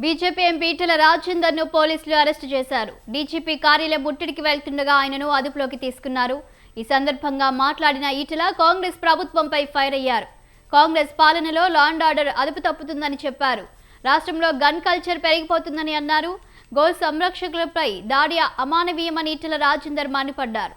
BJP MP Etela Rajender ను పోలీసులు arrest చేశారు. డీజీపీ కార్యాలయం ముట్టడికి వెళ్తుండగా ఆయనను అదుపులోకి తీసుకున్నారు. ఈ సందర్భంగా మాట్లాడిన ఈటెల కాంగ్రెస్ ప్రభుత్వంపై ఫైర్ అయ్యారు. కాంగ్రెస్ పాలనలో లా అండ్ ఆర్డర్ అదుపు తప్పుతుందని చెప్పారు. రాష్ట్రంలో గన్ కల్చర్ పెరిగిపోతుందని అన్నారు. గో సంరక్షకులపై దాడి అమానవీయమని ఈటెల రాజేందర్ మండిపడ్డారు.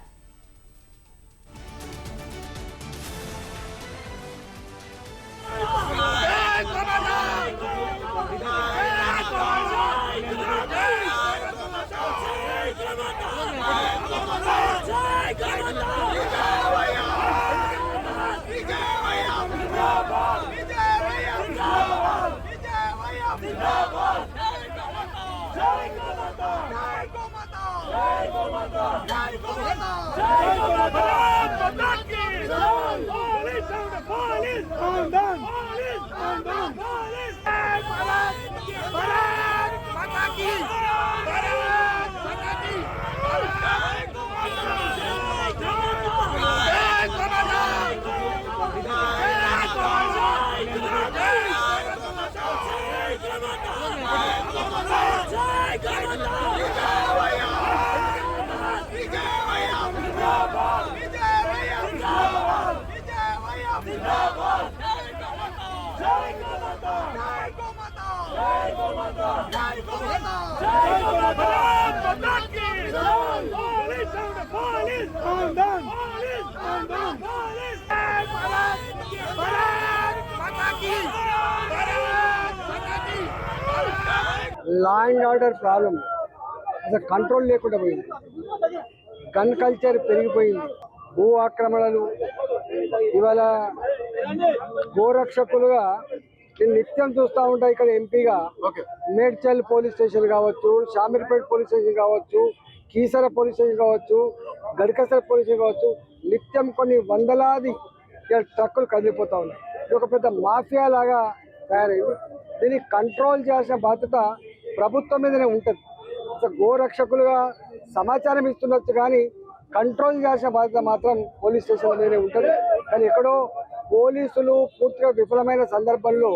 లా అండ్ ఆర్డర్ ప్రాబ్లం అసలు కంట్రోల్ లేకుండా పోయింది. గన్ కల్చర్ పెరిగిపోయింది. భూ ఆక్రమణలు, ఇవాళ గోరక్షకులుగా నేను నిత్యం చూస్తూ ఉంటా. ఇక్కడ ఎంపీగా మేడ్చల్ పోలీస్ స్టేషన్ కావచ్చు, షామీర్పేట పోలీస్ స్టేషన్ కావచ్చు, కీసర పోలీస్ స్టేషన్ కావచ్చు, గడికసర పోలీస్ స్టేషన్ కావచ్చు, నిత్యం కొన్ని వందలాది ట్రక్కులు కదిలిపోతూ ఉన్నాయి. ఇది ఒక పెద్ద మాఫియా లాగా తయారైంది. దీన్ని కంట్రోల్ చేయాల్సిన బాధ్యత ప్రభుత్వం మీదనే ఉంటుంది. గోరక్షకులుగా సమాచారం ఇస్తుండొచ్చు, కానీ కంట్రోల్ చేయాల్సిన బాధ్యత మాత్రం పోలీస్ స్టేషన్ మీదనే ఉంటుంది. కానీ ఎక్కడో పోలీసులు పూర్తిగా విఫలమైన సందర్భంలో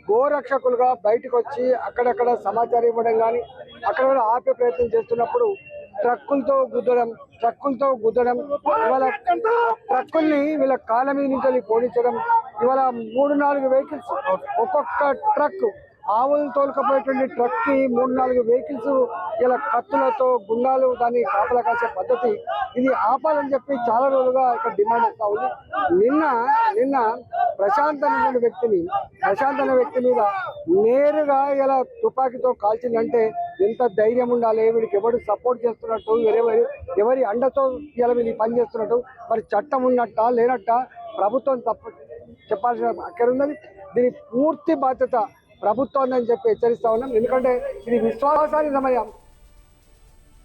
గోరక్షకులుగా బయటకు వచ్చి అక్కడక్కడ సమాచారం ఇవ్వడం కానీ అక్కడ ఆపే ప్రయత్నం చేస్తున్నప్పుడు ట్రక్కులతో గుద్దడం, ఇవాళ ట్రక్కుల్ని వీళ్ళ కాళ్ళ మీద నుంచి పోనించడం. ఇవాళ 3-4 వెహికల్స్, ఒక్కొక్క ట్రక్ ఆవులు తోలుకపోయేటువంటి ట్రక్కి 3-4 వెహికల్స్ ఇలా కత్తులతో గుండాలు దాన్ని కాపలా కాసే పద్ధతి. ఇది ఆపాలని చెప్పి చాలా రోజులుగా ఇక్కడ డిమాండ్ వస్తూ ఉంది. నిన్న ప్రశాంత్ అనే వ్యక్తి మీద నేరుగా ఇలా తుపాకీతో కాల్చిందంటే ఎంత ధైర్యం ఉండాలి, వీడికి ఎవరు సపోర్ట్ చేస్తున్నట్టు, ఎవరి అండతో ఇలా వీళ్ళు పని చేస్తున్నట్టు, మరి చట్టం ఉన్నట్టా లేనట్టా ప్రభుత్వం చెప్పాల్సిన అక్కడ ఉన్నది. దీని పూర్తి బాధ్యత ప్రభుత్వం అని చెప్పి హెచ్చరిస్తా ఉన్నాం. ఎందుకంటే ఇది విశ్వాసానికి సమయం.